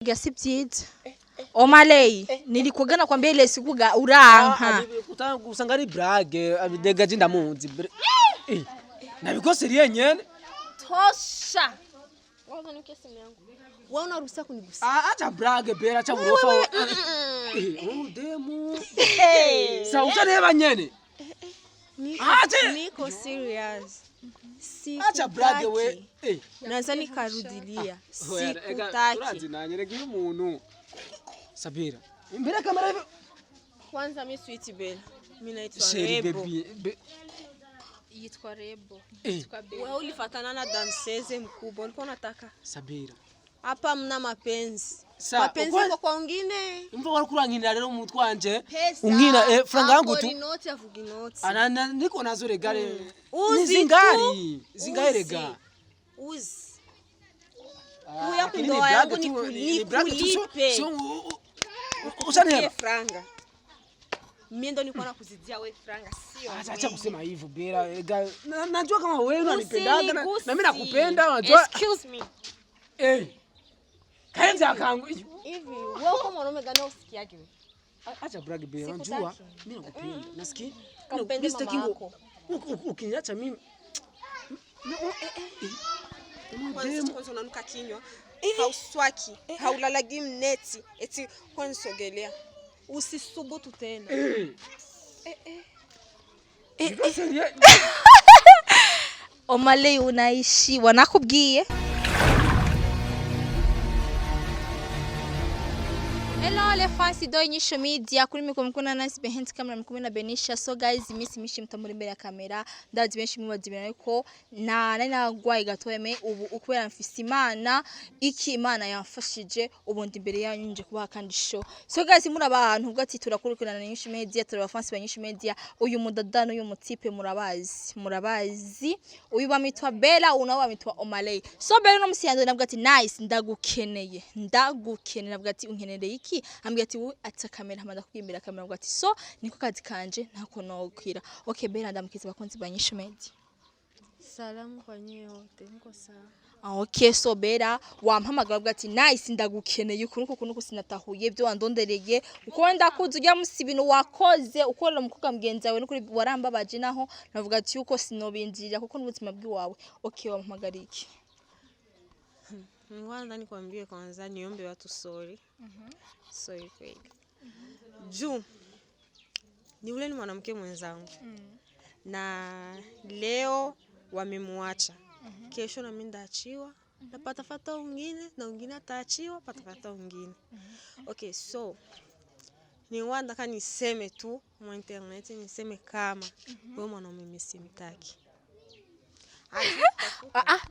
Gasi byiza. Omah Lay nilikugana kwambia ile siku uranka. Kutanga usanga ari brage abidega jinda munzi. Nabikose riyenyene. Tosha. Waza nuke simu yangu. Wewe unaruhusa kunigusa. Acha brage bera cha urofa. Demu. Sa utareba nyene. Niko serious. Acha brage we. Nazani karudilia. Sikutaki. Urazi nanyereka umuntu. Sabira. Imbere kamera hivi. Kwanza mimi sweet bella. Mimi naitwa Rebo. Yitwa Rebo. Wewe ulifatana na danseze mkubwa. Ulikuwa unataka? Sabira. Hapa mna mapenzi. Mapenzi kwa wengine. Mva wakurangira rero umutwe wanje. Unkina franga yangu tu. Inoti avuga inoti. Anana niko nazo regale. Zingari. Zingairega. Uzi. Uya kundoa yangu ni kulipe. Usanielewa franga. Mimi ndo niko na kuzidia wewe franga sio. Acha kusema hivyo bera. Najua kama wewe unanipendaga na mimi nakupenda unajua. Excuse me. Kaenza kangu. Hivi wewe kama mwanaume gani usikiaje wewe? Acha brag bera. Unajua mimi nakupenda. Nasikia? Kampende mama yako. Ukiniacha mimi. Kwanza unanuka kinywa. Hauswaki, haulalagi mneti, eti kwansogelea. Usisubutu tena. Omah Lay unaishi wanakubwiye? Hello les fans do INYISHU media kuri mikomukuna nasi behind camera mkumwe na Benisha. So guys imisi mishi mtamuri mbere ya kamera ndazi benshi mubazibira ko na gwaye gatoyeme ubu ukubera mfise Imana iki Imana yamfashije ubundi imbere yanyu nje kubaha kandi show. So guys muri abantu ubwo ati turakurikirana na INYISHU media turi abafans ba INYISHU media uyu mudadano uyu mutipe murabazi uyu bamitwa Bella unawe bamitwa Omah Lay. So Bella no musiyando nabwo ati nice ndagukeneye nabwo ati unkenereye iki ambye ati we ata kamera hamada kugimbira kamera ngo ati so niko kazi kanje ntako nokwira. Okay Bella ndamukiza bakonzi ba INYISHU media. Salamu kwa nyewe wote niko sawa. Okay so Bella wampamagara bwa ati nice ndagukeneye kunuko sinatahuye byo wandondereye uko ndakuza ujya musi ibintu wakoze ukorera mukuga mgenza we n'ukuri warambabaje naho navuga ati yuko sinobinjirira kuko n'ubuzima bwiwawe. Okay wampamagara iki? Mwana nikwambie kwanza niombe watu sorry. Sorry kweli. Juu ni ule ni mwanamke mwenzangu. Na leo wamemwacha. Kesho na mimi ndaachiwa. Napata fata wengine na wengine ataachiwa patapata wengine. Okay so ni wanda kani niseme tu mu internet niseme kama wewe mwanaume msimtaki.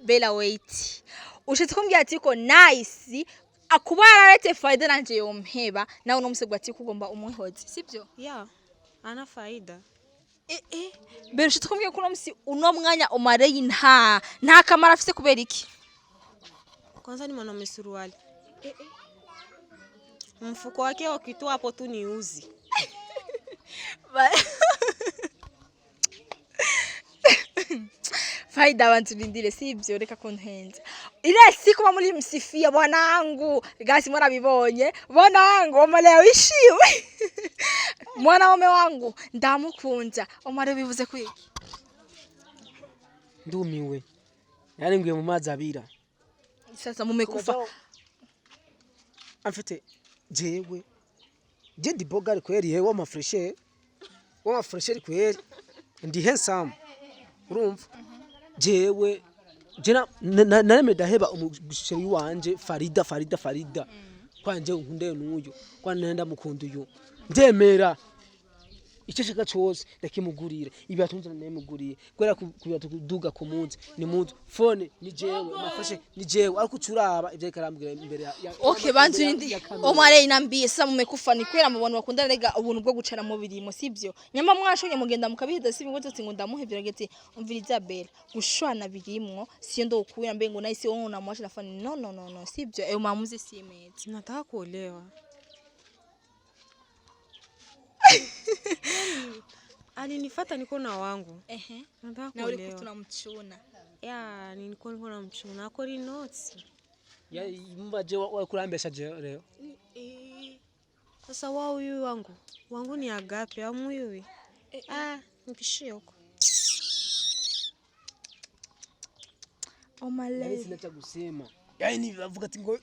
Bella wait. Ushatse kumbwira ati ko nice akubara rete faida nanje yompeba nawe no musegwa ati kugomba umwihoze sibyo? Yeah. Ana faida. Bella ushatse kumbwira ko no musi uno mwanya Omah Lay nta kamara afise kubera iki? Kwanza ni mwanaume suruali. Mfuko wake wakitoa hapo tu ni uzi. Faida abantu lindile sibyo reka kontenza. Ile siku bamuri msifia bwanangu. Gasi mwana bibonye. Bwanangu Omah Lay wishiwe. Mwanaume wangu ndamukunza. Omah Lay bivuze kwiki? Ndumiwe. Yani ngiye mu mazi abira. Sasa mumekufa. Amfite jewe. Je ndi bogari kweri hewa mafreshe. Wa mafreshe kweri. Ndi handsome. Urumva? Jewe jena nareme daheba umusheri wanje Farida kwanje unkunde n'uyu kwa nenda mukunda uyu ndemera icyo shaka cyose ndakimugurira ibi atunze nemuguriye kwera kuduga ku munsi ni munsi phone ni jewe mafashe ni jewe ariko curaba ivyo karambwira imbere ya Okay bantu ndi Omah Lay nambiye sa mumekufa ni kwera mu bantu bakunda rega ubuntu bwo gucara mu birimo sibyo nyama mwashonye mugenda mukabihida sibi ngo tsi ngo ndamuhevye gete umviriza Bella gushwana birimwo siyo ndo kuya mbe ngo nahise wona namwaje na fani no sibyo eyo mamuze simeze nataka kuolewa. Alinifuata niko na wangu. Nataka kuolewa. Na ule tunamchuna. Yeah, nilikuwa na mchuna. Akori notes. Ya mbaje wakulambesha je leo. Sasa wao huyu wangu ni agape au huyu? Nipishie huko. Omah Lay. Yaani sina cha kusema. Yaani avuka tingo.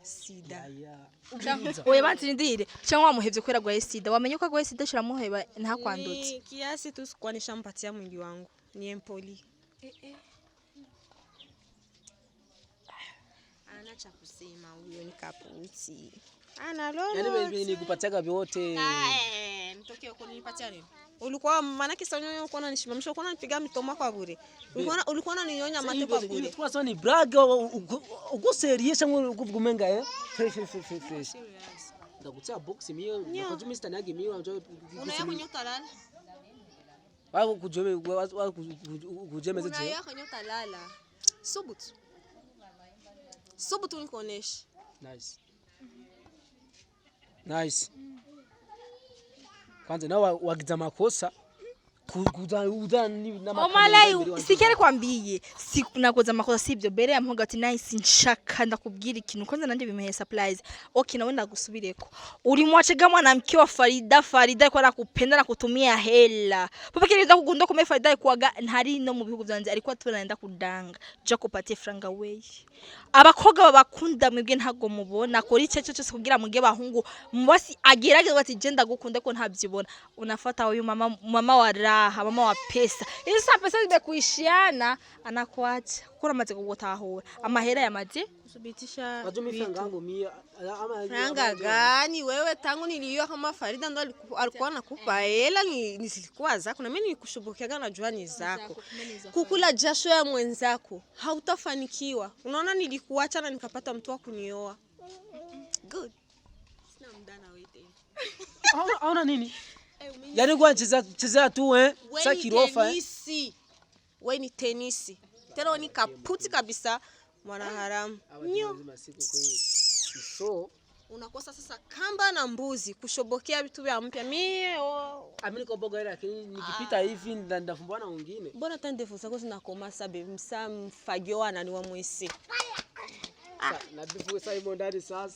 Sida. Oya bantindire cyangwa wamuhevye kwera gwa sida wamenye ko gwa sida shiramuheba ntakwandutse Kiasi tu kwanisha mpatia mwingi wangu ni empoli. Ana cha kusema huyo ni kaputi. Ana lolo. Yaani mimi nikupatiaga vyote. Mtokeo kwa ninipatia nini? Ulikuwa maana kisa nyonyo ulikuwa unanishimamisha ulikuwa unanipiga mitoma kwa bure. Ulikuwa unaninyonya mate kwa bure. Ulikuwa sawa ni brag uko serious ngo kuvumenga fresh. Ndakutia box mio na kujumi stanagi mio unajua unaya kunyota lala. Wao kujome kujemeza je. Unaya kunyota lala. Subutu nikonesha. Nice. Kwanza na wagiza makosa Omah Lay sikere kwambiye sikunakoza makosa sibyo bere yamhoga ati nice nshaka ndakubwira ikintu kwanza nanje bimeye surprise okay nawe ndagusubireko uri mwachega mwanamke wa Farida kwa nakupenda na kutumia hela papa kireza kugunda kume Farida kwaga ntari no mu bihugu byanje ariko atubana kudanga Jacob ati franga we abakoga babakunda mwebwe ntago mubona kora icyo cyose kugira muge bahungu mwasi agerageza bati je ndagukunda ko ntabyibona unafata uyu mama wa raha mama wa pesa isa pesa zimekuishiana anakuacha kuna maze kugotahura amahera yamaze kusubitisha wajumi frangangu mia ama franga gani wewe tangu niliyo kama Farida ndo alikuwa anakupa hela nisilikuwa zako na mimi nikushubukiaga na juani zako kukula jasho ya mwenzako hautafanikiwa unaona nilikuacha na nikapata mtu wa kunioa good sina muda na wewe tena aona nini yaani kwa cheza tu sasa kirofa wewe ni tenisi tena ni kaputi kabisa mwana haramu so unakosa sasa kamba na mbuzi kushobokea vitu vya mpya amini kwa boga ile lakini nikipita hivi ndafumbana wengine mbona tandefu zako zinakoma sabe mfagio ana ni wa mwisi na bifu Simon ndani sasa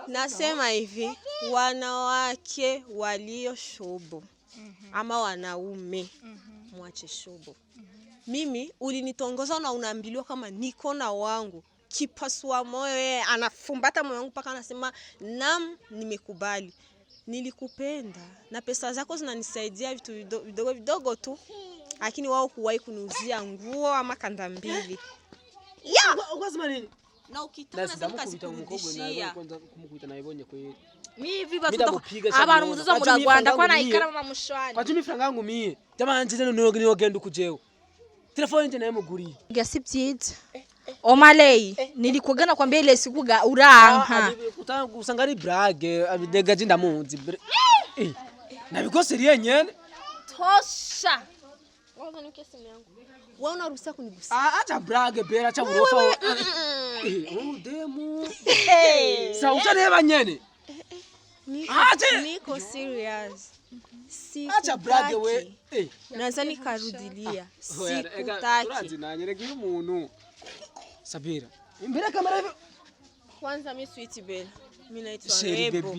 nasema hivi wanawake walio shobo ama wanaume mwache shobo mimi ulinitongoza na unaambiliwa kama niko na wangu kipasua moyo anafumbata moyo wangu paka anasema nimekubali nilikupenda na pesa zako zinanisaidia vitu vidogo tu lakini wao huwahi kuniuzia nguo ama kanda mbili ukasema nini na ukitaka mukobwa na kwanza kumukuita na ibonye kweli mi viva abantu muzoza mu Rwanda kwa na ikara mama mushwani kwa jumi franga yangu mie jamani nje nogenda kujewe telefone nje naye muguri gasi byiza Omah Lay nilikugana kwambia ile siku uranka utanga usangari brage abidega jinda munzi nabikose riyenyene tosha wazo ni kesi yangu wewe unaruhusa kunigusa acha brage bera cha burofa demu sa utaneba nyene niko serious acha brage we nazani karudilia sikutaki nanyereka umuntu Sabira imbere kamera hivi kwanza mimi sweet bella mimi naitwa Rebo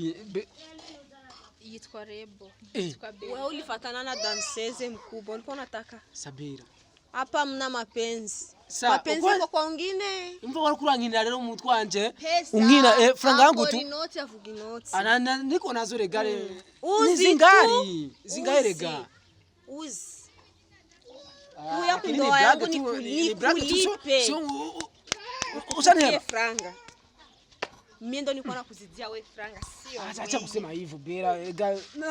yitwa Rebo wewe ulifatana na danseze mkubwa ulikuwa unataka Sabira hapa mna mapenzi mapenzi kwa wengine imva wali kurangira rero umutwe wanje ungina franga yangu tu inoti avuga inoti anana niko nazo regale zingarega uzi uya kundoa yangu ni kulipe ushaneba franga mimi ndo nilikuwa nakuzidia wewe franga sio acha kusema hivyo bera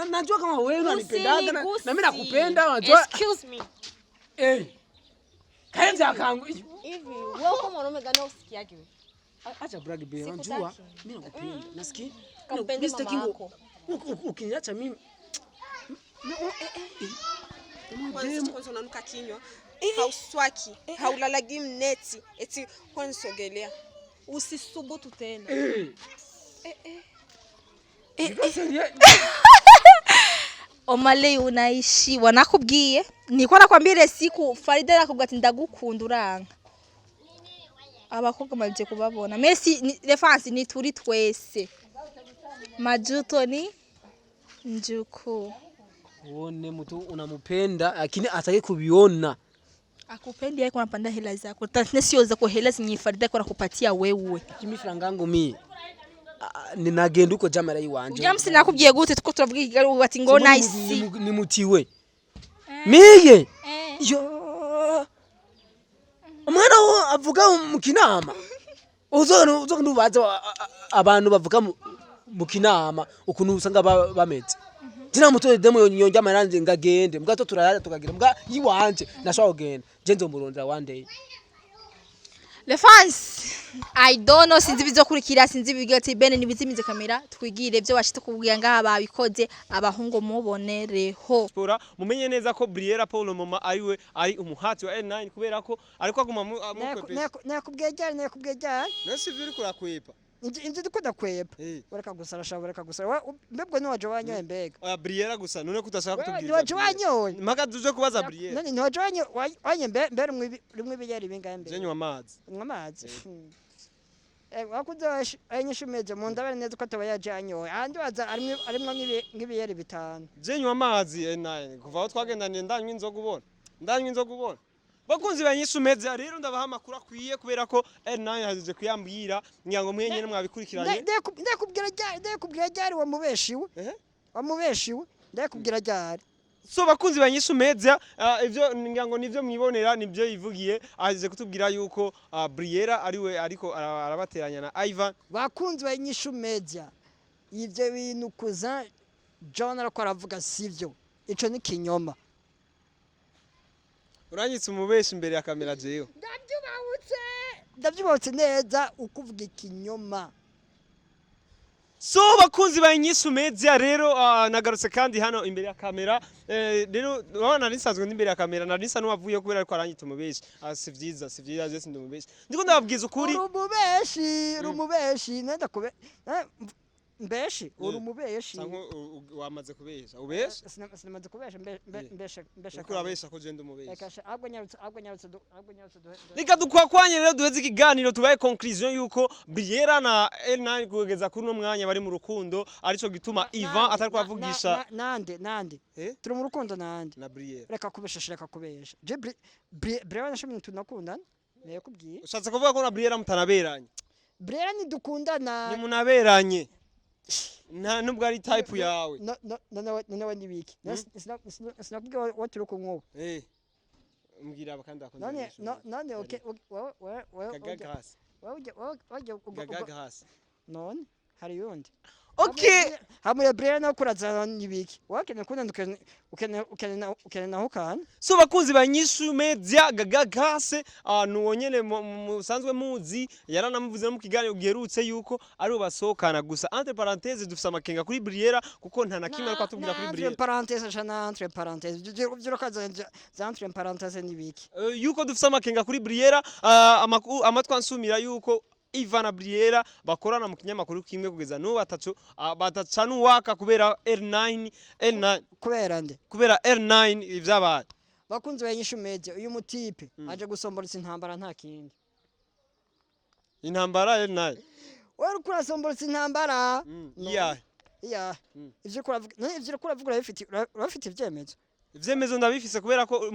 najua kama wewe unanipendaga na mimi nakupenda unajua excuse me kaenza kangu hivi wewe kama mwanaume gani usikiage wewe acha brag bera unajua mimi nakupenda nasikia kampende mama yako ukiniacha mimi kwanza unanuka kinywa hauswaki haulalagi mneti eti kwa nisogelea usisubutu tena Omah Lay unaishi wanakubwiye niko nakwambire siku Farida nakubwa ati ndagukunda uranga abakobwa maje kubabona Messi refansi ni turi twese majuto ni njuku uone mtu unampenda lakini atake kuviona akupendi yako unapanda hela zako tena sio za kwa hela zenye Farida kwa kupatia wewe kimi franga yangu mimi ninagenda uko jamara yiwanje James nakubwiye gute tuko turavuga ikigali ati ngo nice ni mutiwe miye yo umwana wo avuga mu kinama uzo ndubaza abantu bavuga mu kinama ukuntu usanga bameze Dina muto demo nyonja maranje ngagende mbwa turara tukagira mbwa yiwanje nashwa kugenda je nzomurondera one day Les fans I don't know sinzi bizokurikira sinzi bigati bene nibizimize kamera twigire byo bashite kubwira ngaha babikoze abahungu mubonereho Spora mumenye neza ko Briera Paul mama ariwe ari umuhati wa N9 kubera ko ariko aguma mukwepesha nakubwiye cyane nasi biri kurakwepa inzi dukunda kweba bareka gusara shabara gusara mbebwe no waje wanyoye mbega Briera gusa none kutashaka kutubwira waje wanyoye maka tuje kubaza Briera none waje wanye mbere rimwe bijyari bingaye mbere zenywa amazi wakuze ayanyishumeze mu ndabare neza ko ataba yaje anyoye andi waza arimwe nk'ibiyeri bitanu zenywa amazi N9 kuva aho twagendaniye ndanywa inzoga ubona bakunzi banyishumeze rero ndabaha amakuru akwiye kubera ko N9 hazije kuyambwira ngirango mwenyene mwabikurikiranye ndakubwira ryari wamubeshiwe ndakubwira ryari so bakunzi banyishumeze ivyo ngirango nivyo mwibonera nivyo yivugiye azize kutubwira yuko Briera ariwe ariko arabateranya na Ivan bakunzi banyishumeze ivyo bintu kuza John ariko aravuga sivyo ico ni kinyoma uranyitse umubeshi imbere ya kamera jeyo ndabyubahutse neza ukuvuga ikinyoma so bakunzi banyishumeze rero nagarutse kandi hano imbere ya kamera rero urabona nisanzwe imbere ya kamera narisa n'uwavuye kubera ariko aranyita umubeshi si vyiza je sindi umubeshi ndiko ndababwiza ukuri umubeshi nenda kube mbeshi uri umubeshi wamaze kubesha ubesha sinamaze kubesha mbesha kurabesha ko genda umubeshi ahubwo nyarutse reka dukwakwanye rero duheze ikiganiro tubaye conclusion yuko Briera na N9 kugeza kuri no mwanya bari mu rukundo arico gituma Ivan atari kwavugisha nande turi mu rukundo nande na Briera reka kubesha je Briera nashimye tunakundana yakubwiye ushatse kuvuga ko na Briera mutanaberanye Briera ni dukundana ni munaberanye nta nubwo ari type yawe none ndibiki sinakubwiye waturi ku nkuba mbwira abakandi bakunda none okay gagas none hari yundi okay hamuye Briera no kuraza nibiki wakene kuna ukene naho kana so bakunzi banyishumeze gagas nuwonyene musanzwe muzi yaranamuvuze mu kiganiro giherutse yuko ari ubasokana gusa entre parenthèses dufise amakenga kuri Briera kuko nta nakimwe ariko atubwira kuri Briera entre parenthèses byiro kaza entre parenthèses nibiki yuko dufise amakenga kuri Briera amatwa nsumira yuko Ivan na Briera bakorana mu kinyamakuru kimwe kugeza no batacana uwaka kubera N9 kubera R9 ivyabaye bakunzi banyishumeze uyu mutipe aje gusomborotsa intambara nta kindi intambara N9 wari kurasomborotsa intambara iya ivyo kuravuga urafite ivyemezo ndabifise kubera ko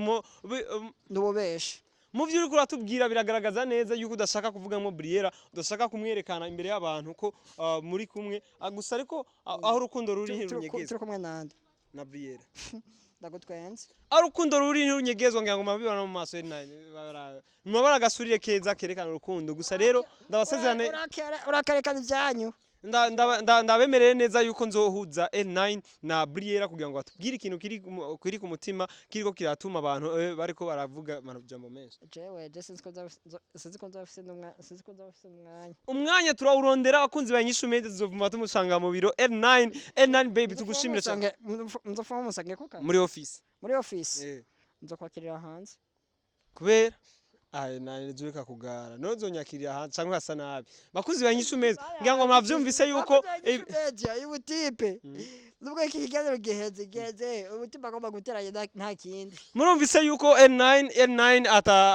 ndubobeshe mu byo uri kuratubwira biragaragaza neza yuko udashaka kuvugamo Briera udashaka kumwerekana imbere y'abantu ko muri kumwe gusa ariko aho urukundo ruri runyegezwa turi kumwe nande na Briera ndagutwenze aho urukundo ruri runyegezwa ngira ngo mabibona mu maso N9 mubara gasurire keza kerekana urukundo gusa rero ndabasezerane urakarekana ivyanyu ndabemerere neza yuko nzohuza N9 na Briera kugira ngo batubwire ikintu kiri ku mutima kiriko kiratuma abantu bariko baravuga amajambo menshi jewe sinzi ko nzafise umwanya turawurondera abakunzi banyishumeze zovuma tumusanga mu biro N9 baby tugushimire cyane nzofama musange ko muri office nzokwakirira hanze kubera nzureka kugara nozonyakirira hanze cyangwa hasa nabi bakuzi banyishumeze ngira ngo mwavyumvise yuko ibutipe nubwo iki kiganiro giheze umutima agomba guteranya nta kindi murumvise yuko N9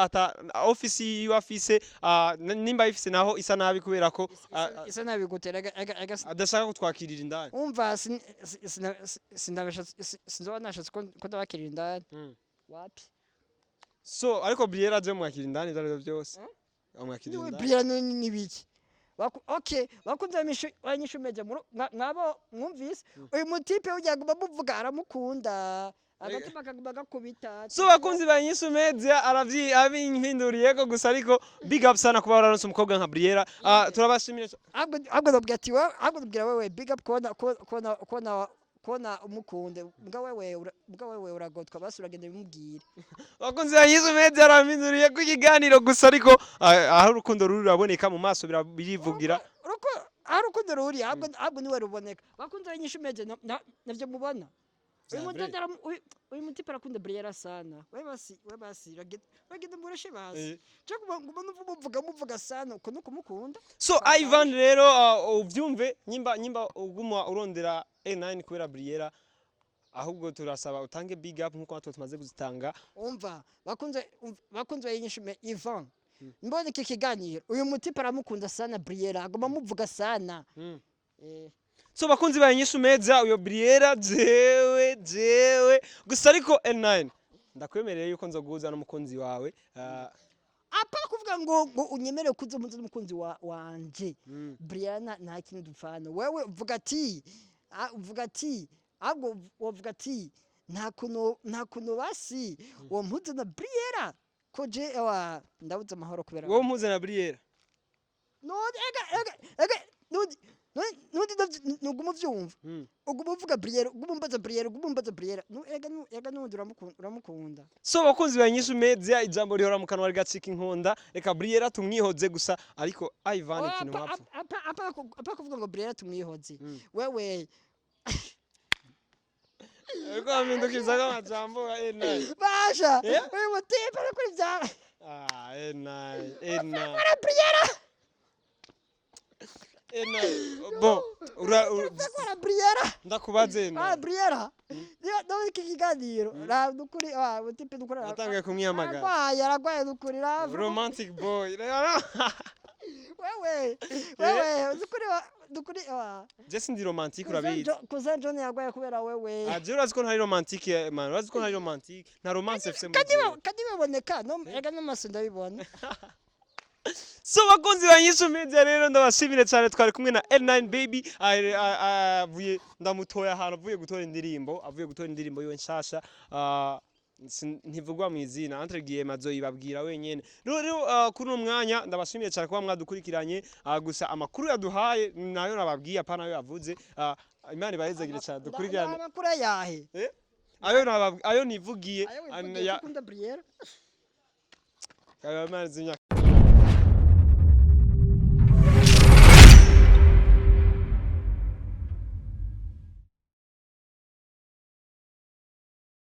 ata office yiwe afise nimba ifise naho isa nabi kubera ko isa nabi gutera adashaka kutwakirira indani umva sinzoba nashatse ko ndabakirira indani wapi so ariko Briera aje mwakira indani ibyo byose amwakira indani Briera ni biki okay bakunze abanyishu media mwabo mwumvise uyu mutipe ujyaguma muvuga aramukunda agatima kaguma gakubita so bakunzi banyishu media abimpinduriye ko gusa ariko big up sana kuba wararonse umukobwa nka Briera turabashimira ahubwo ndabwira ati wewe big up kona umukunde mbwa wewe uragotwa basi uragenda bimubwire bakunzi banyishu media arampinduriye ko ikiganiro gusa ariko aho urukundo ruraboneka mu maso birivugira urukundo ruri ahubwo niwe ruboneka bakunzi banyishu media navyo mubona uyu mutipe arakunda Briera sana we basi uragenda murashe basi cyo muvuga sana uko nuko mukunda so Ivan rero uvyumve nyimba uguma urondera A9 kubera Briera ahubwo turasaba utange big up nkuko natwe tumaze kuzitanga umva bakunze yinyishume Ivan mbone iki kiganiro uyu mutipe aramukunda sana Briera agoma muvuga sana so bakunzi banyishu media uyo Briera jewe gusa ariko N9 ndakwemereye yuko nzoguza n'umukunzi wawe apara kuvuga ngo unyemerere kuza munzi n'umukunzi wanje Briera nta kintu dupfana wewe uvuga ati ahubwo uvuga ati nta kuno basi uwo mpuze na Briera ko je ndabuze amahoro kubera wowe mpuze na Briera no ega nuguma uvyumva uguma uvuga Briera ugumbaza Briera ega nundi uramukunda so bakunzi banyishu media ijambo rihora mu kanwa rigacika inkonda reka Briera tumwihoze gusa ariko Ivan ikintu hapfu apa kuvuga ngo Briera tumwihoze wewe ego amindukiza amajambo N9 basha uyu mutipe ari kuri bya N9 Briera bon ura Briera ndakubaze Briera no iki kiganiro nukuri mutipe dukora natangiye kumwiyamagara aragwaye nukuri romantic boy wewe dukuri Jesse ndi romantic urabizi kuza John yagwaye kubera wewe je urazi ko ntari romantic man urazi ko ntari romantic nta romance fm kadi baboneka no ega n'amaso ndabibona so bakunzi banyishu media rero ndabashimire cyane twari kumwe na N9 baby avuye ndamutoya ahantu avuye gutora indirimbo yiwe nshasha ntivugwa mu izina entre guillemets azoyibabwira wenyene rero kuri uno mwanya ndabashimiye cyane kuba mwadukurikiranye gusa amakuru yaduhaye nayo nababwiye apana nayo yavuze Imana ibahezagire cyane dukurikirane amakuru yahe ayo nivugiye kunda Briera Kaya